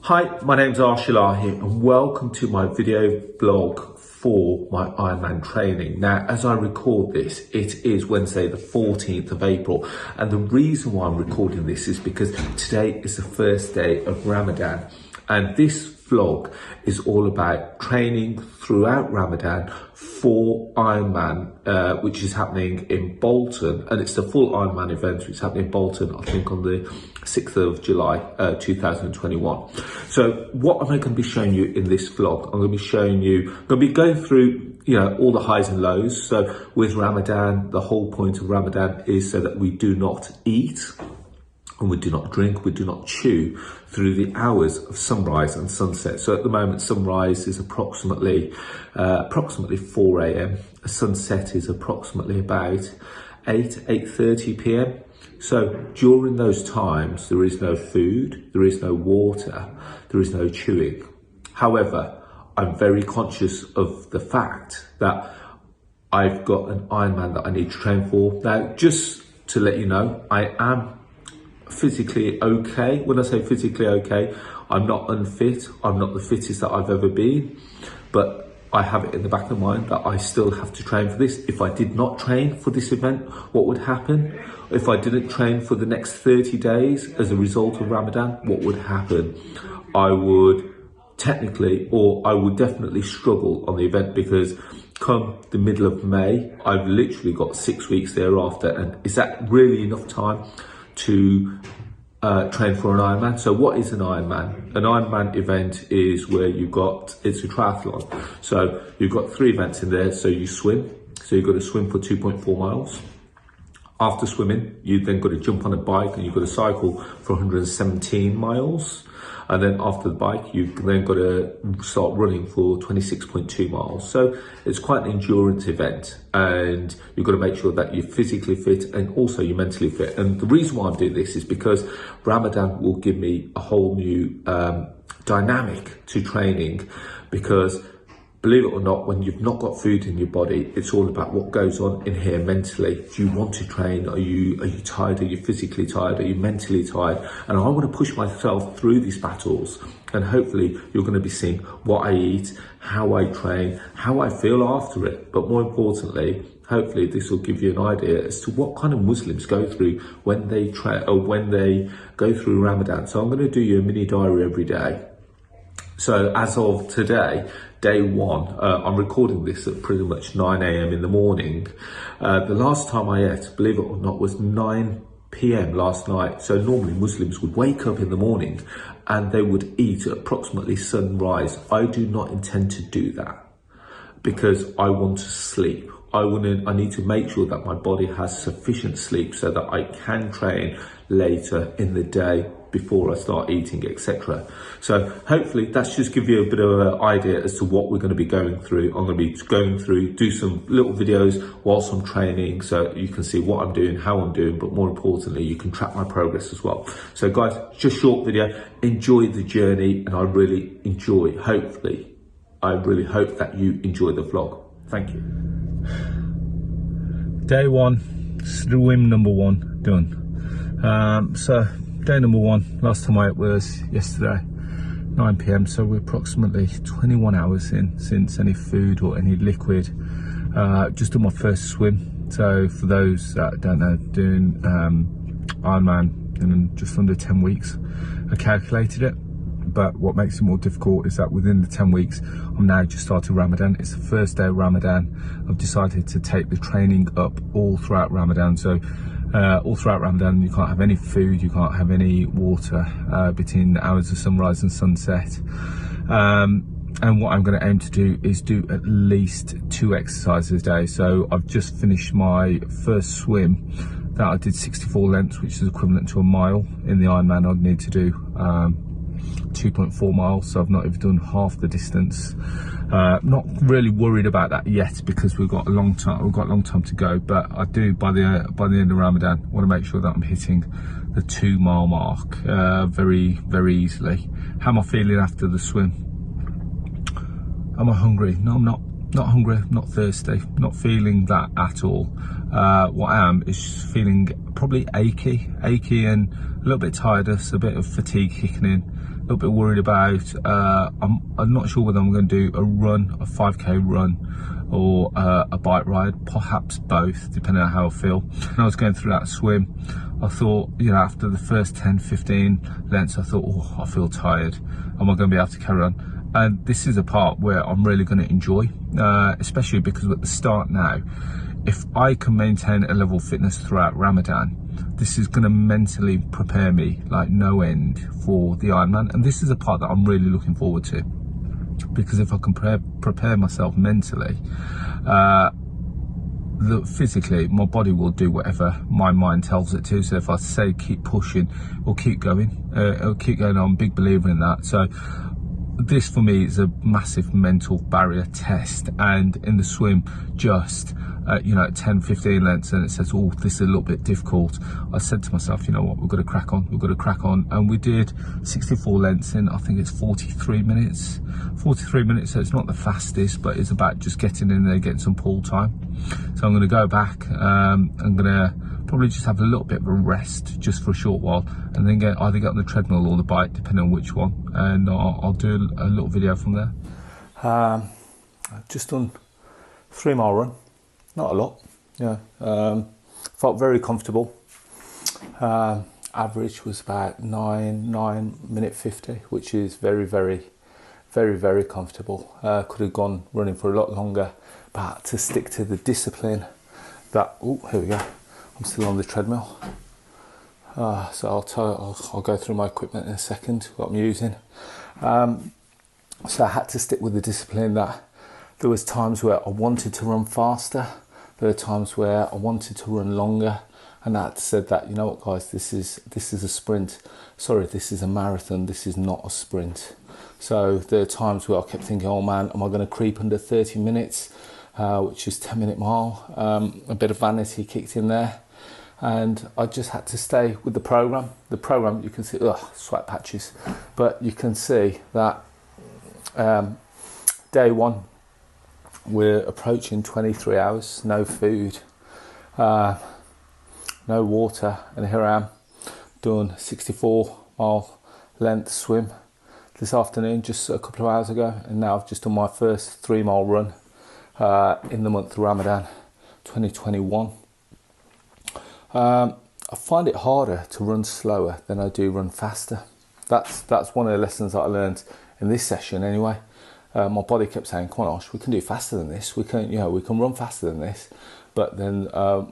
Hi, my name's Arsh Ellahi and welcome to my video blog for my Ironman training. Now, as I record this, it is Wednesday the 14th of April, and the reason why I'm recording this is because today is the first day of Ramadan, and this vlog is all about training throughout Ramadan for Ironman, which is happening in Bolton, and it's the full Ironman event which is happening in Bolton, I think on the 6th of July 2021. So what am I going to be showing you in this vlog? I'm going to be going through all the highs and lows. So with Ramadan, the whole point of Ramadan is so that we do not eat and we do not drink, we do not chew through the hours of sunrise and sunset. So at the moment, sunrise is approximately 4 a.m. Sunset is approximately about 8:30 p.m. So during those times, there is no food, there is no water, there is no chewing. However, I'm very conscious of the fact that I've got an Ironman that I need to train for. Now, just to let you know, I am physically okay. When I say physically okay, I'm not unfit. I'm not the fittest that I've ever been, but I have it in the back of my mind that I still have to train for this. If I did not train for this event, what would happen? If I didn't train for the next 30 days as a result of Ramadan, what would happen? I would definitely struggle on the event, because come the middle of May, I've literally got 6 weeks thereafter. And is that really enough time to train for an Ironman? So what is an Ironman? An Ironman event is where it's a triathlon. So you've got 3 events in there. So you swim. So you've got to swim for 2.4 miles. After swimming, you then got to jump on a bike and you've got to cycle for 117 miles. And then after the bike, you've then got to start running for 26.2 miles. So it's quite an endurance event, and you've got to make sure that you're physically fit and also you're mentally fit. And the reason why I'm doing this is because Ramadan will give me a whole new dynamic to training, because believe it or not, when you've not got food in your body, it's all about what goes on in here mentally. Do you want to train? Are you tired? Are you physically tired? Are you mentally tired? And I want to push myself through these battles, and hopefully you're going to be seeing what I eat, how I train, how I feel after it. But more importantly, hopefully this will give you an idea as to what kind of Muslims go through when they go through Ramadan. So I'm going to do you a mini diary every day. So as of today, day 1, I'm recording this at pretty much 9 a.m. in the morning. The last time I ate, believe it or not, was 9 p.m. last night. So normally Muslims would wake up in the morning and they would eat at approximately sunrise. I do not intend to do that, because I want to sleep. I need to make sure that my body has sufficient sleep so that I can train later in the day before I start eating, etc. So hopefully that's just give you a bit of an idea as to what we're going to be going through. I'm going to be going through, do some little videos whilst I'm training, so you can see what I'm doing, how I'm doing, but more importantly, you can track my progress as well. So guys, just short video, enjoy the journey, and I really hope that you enjoy the vlog. Thank you. Day 1, swim number 1 done. So day number 1, last time I ate was yesterday, 9 p.m. So we're approximately 21 hours in since any food or any liquid. Just done my first swim. So for those that don't know, doing Ironman in just under 10 weeks, I calculated it. But what makes it more difficult is that within the 10 weeks, I'm now just started Ramadan. It's the first day of Ramadan. I've decided to take the training up all throughout Ramadan. So all throughout Ramadan, you can't have any food, you can't have any water between the hours of sunrise and sunset. And what I'm going to aim to do is do at least 2 exercises a day. So I've just finished my first swim that I did 64 lengths, which is equivalent to a mile. In the Ironman, I'd need to do 2.4 miles, so I've not even done half the distance. Not really worried about that yet, because we've got a long time to go, but I do by the end of Ramadan want to make sure that I'm hitting the 2 mile mark very easily. How am I feeling after the swim? Am I hungry? No, I'm not hungry, I'm not thirsty, not feeling that at all. What I am is feeling probably achy and a little bit tiredness, a bit of fatigue kicking in. little bit worried about. I'm not sure whether I'm going to do a run, a 5k run, or a bike ride, perhaps both, depending on how I feel. When I was going through that swim, I thought, you know, after the first 10-15 lengths, I thought, oh, I feel tired. Am I going to be able to carry on? And this is a part where I'm really going to enjoy, especially because we're at the start now. If I can maintain a level of fitness throughout Ramadan, this is going to mentally prepare me like no end for the Ironman. And this is a part that I'm really looking forward to, because if I can prepare myself mentally, physically my body will do whatever my mind tells it to. So if I say keep pushing, or keep going, it'll keep going on. Big believer in that. So this for me is a massive mental barrier test. And in the swim, just you know, at 10-15 lengths, and it says, oh, this is a little bit difficult, I said to myself, you know what, we've got to crack on, and we did 64 lengths in, I think it's 43 minutes, so it's not the fastest, but it's about just getting in there, getting some pull time. So I'm going to go back, I'm going to probably just have a little bit of a rest just for a short while, and then either get on the treadmill or the bike, depending on which one, and I'll do a little video from there. I've just done 3-mile run. Not a lot, yeah. Felt very comfortable. Average was about 9 minute 50, which is very, very, very, very comfortable. Could have gone running for a lot longer, but to stick to the discipline that, oh, here we go. I'm still on the treadmill. So I'll go through my equipment in a second, what I'm using. So I had to stick with the discipline that there was times where I wanted to run faster. There are times where I wanted to run longer, and I said that, you know what, guys, this is a sprint. Sorry, this is a marathon. This is not a sprint. So there are times where I kept thinking, oh man, am I going to creep under 30 minutes, which is 10-minute mile? A bit of vanity kicked in there, and I just had to stay with the program. The program, you can see, sweat patches, but you can see that day one, we're approaching 23 hours, no food, no water, and here I am doing 64-mile length swim this afternoon, just a couple of hours ago, and now I've just done my first 3-mile run in the month of Ramadan 2021. I find it harder to run slower than I do run faster. That's one of the lessons that I learned in this session anyway. My body kept saying, come on, Arsh, we can do faster than this. We can run faster than this. But then I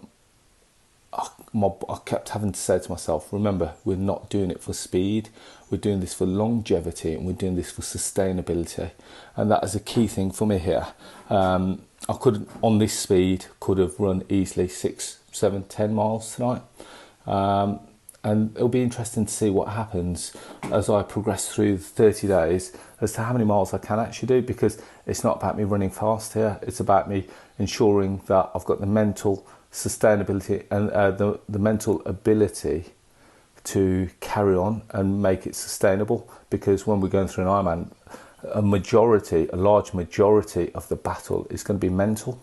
kept having to say to myself, remember, we're not doing it for speed. We're doing this for longevity, and we're doing this for sustainability. And that is a key thing for me here. I could, on this speed, could have run easily 6, 7, 10 miles tonight. And it'll be interesting to see what happens as I progress through the 30 days as to how many miles I can actually do, because it's not about me running fast here. It's about me ensuring that I've got the mental sustainability and the mental ability to carry on and make it sustainable. Because when we're going through an Ironman, a large majority of the battle is going to be mental.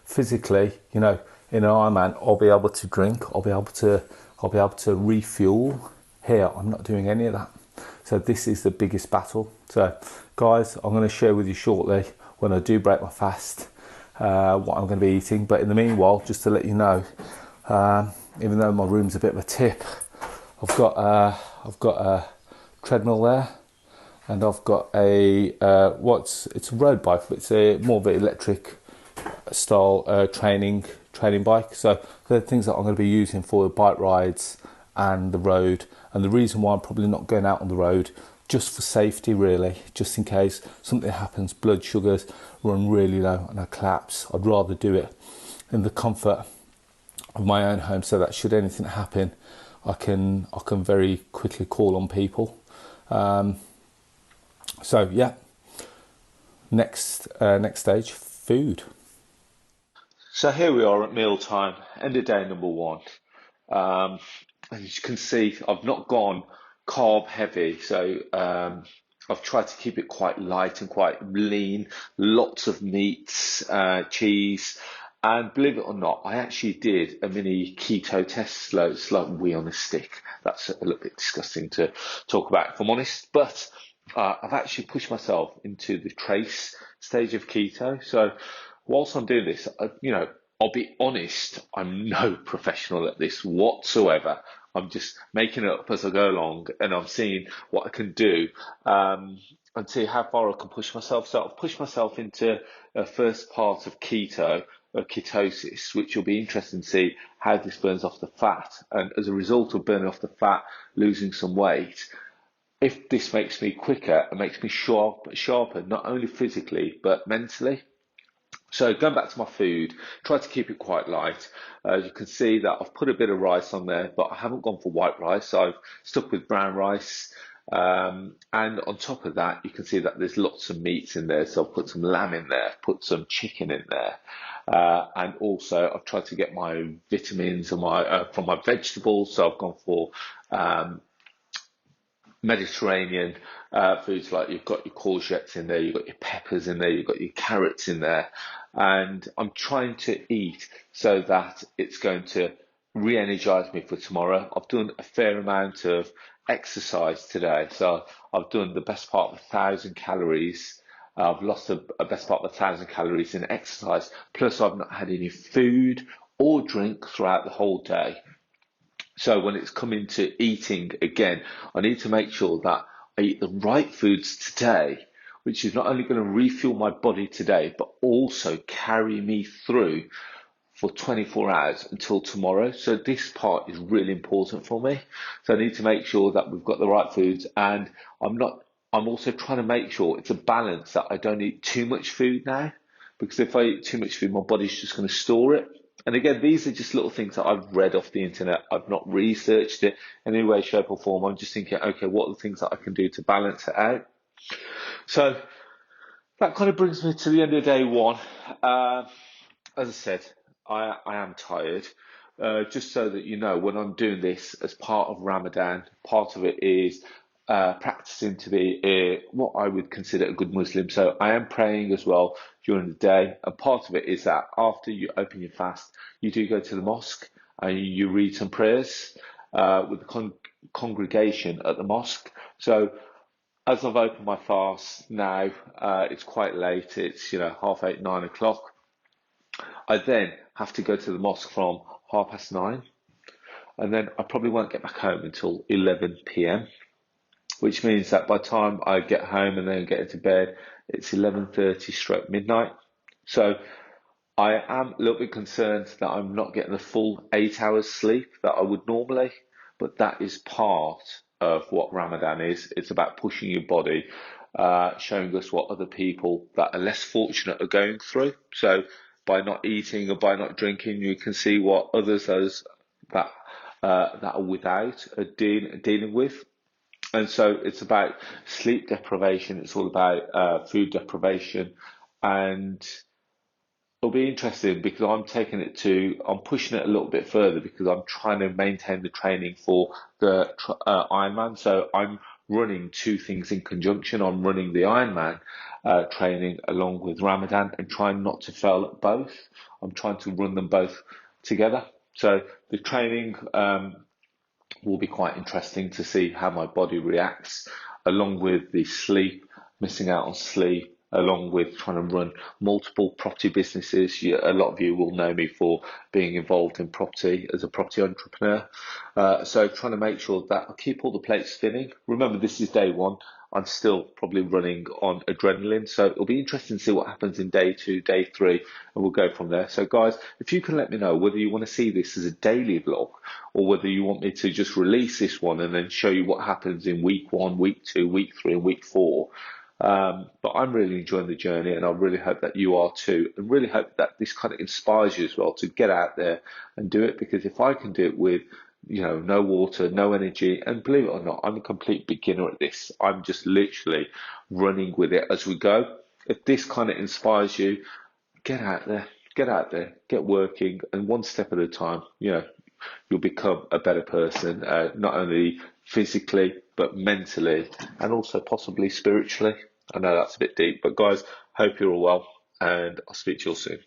Physically, you know, in an Ironman, I'll be able to drink, I'll be able to refuel. Here, I'm not doing any of that. So this is the biggest battle. So guys, I'm going to share with you shortly when I do break my fast, what I'm going to be eating. But in the meanwhile, just to let you know, even though my room's a bit of a tip, I've got a treadmill there, and I've got it's a road bike, but it's a more of an electric style training bike. So they're things that I'm going to be using for the bike rides and the road. And the reason why I'm probably not going out on the road, just for safety really, just in case something happens, blood sugars run really low and I collapse, I'd rather do it in the comfort of my own home, so that should anything happen, I can very quickly call on people. So yeah, next stage, food. So here we are at mealtime, end of day number 1. As you can see, I've not gone carb heavy, so I've tried to keep it quite light and quite lean. Lots of meats, cheese, And believe it or not, I actually did a mini keto test. It's like wee on a stick. That's a little bit disgusting to talk about, if I'm honest. But I've actually pushed myself into the trace stage of keto. So whilst I'm doing this, I'll be honest, I'm no professional at this whatsoever. I'm just making it up as I go along, and I'm seeing what I can do and see how far I can push myself. So I've pushed myself into a first part of keto, ketosis, which will be interesting to see how this burns off the fat. And as a result of burning off the fat, losing some weight, if this makes me quicker, it makes me sharper, not only physically, but mentally. So going back to my food, try to keep it quite light. You can see that I've put a bit of rice on there, but I haven't gone for white rice. So I've stuck with brown rice. And on top of that, you can see that there's lots of meats in there. So I've put some lamb in there, put some chicken in there. And also I've tried to get my vitamins and from my vegetables. So I've gone for Mediterranean foods, like you've got your courgettes in there, you've got your peppers in there, you've got your carrots in there. And I'm trying to eat so that it's going to re-energize me for tomorrow. I've done a fair amount of exercise today. So I've done the best part of 1,000 calories. I've lost a best part of 1,000 calories in exercise. Plus I've not had any food or drink throughout the whole day. So when it's coming to eating again, I need to make sure that I eat the right foods today, which is not only going to refuel my body today, but also carry me through for 24 hours until tomorrow. So this part is really important for me. So I need to make sure that we've got the right foods, and I'm also trying to make sure it's a balance, that I don't eat too much food now, because if I eat too much food, my body's just going to store it. And again, these are just little things that I've read off the internet. I've not researched it in any way, shape or form. I'm just thinking, okay, what are the things that I can do to balance it out? So that kind of brings me to the end of day one. As I said, I am tired. Just so that you know, when I'm doing this as part of Ramadan, part of it is practicing to be what I would consider a good Muslim. So I am praying as well during the day, and part of it is that after you open your fast, you do go to the mosque and you read some prayers with the congregation at the mosque. So as I've opened my fast now, it's quite late. It's 8:30, 9 o'clock. I then have to go to the mosque from 9:30, and then I probably won't get back home until 11 p.m., which means that by the time I get home and then get into bed, it's 11:30 straight midnight. So I am a little bit concerned that I'm not getting the full 8 hours sleep that I would normally, but that is part of what Ramadan is. It's about pushing your body, showing us what other people that are less fortunate are going through. So by not eating or by not drinking, you can see what others that are without are dealing with. And so it's about sleep deprivation. It's all about food deprivation, and it'll be interesting because I'm pushing it a little bit further because I'm trying to maintain the training for the Ironman. So I'm running two things in conjunction. I'm running the Ironman training along with Ramadan and trying not to fail at both. I'm trying to run them both together. So the training will be quite interesting to see how my body reacts, along with the sleep, missing out on sleep, along with trying to run multiple property businesses. A lot of you will know me for being involved in property as a property entrepreneur. So trying to make sure that I keep all the plates spinning. Remember, this is day one. I'm still probably running on adrenaline. So it'll be interesting to see what happens in day 2, day 3, and we'll go from there. So guys, if you can let me know whether you want to see this as a daily vlog or whether you want me to just release this one and then show you what happens in week 1, week 2, week 3, and week 4. But I'm really enjoying the journey, and I really hope that you are too, and really hope that this kind of inspires you as well to get out there and do it, because if I can do it with no water, no energy, and believe it or not, I'm a complete beginner at this. I'm just literally running with it as we go. If this kind of inspires you, get out there, get working, and one step at a time, you'll become a better person, not only physically, but mentally, and also possibly spiritually. I know that's a bit deep, but guys, hope you're all well, and I'll speak to you all soon.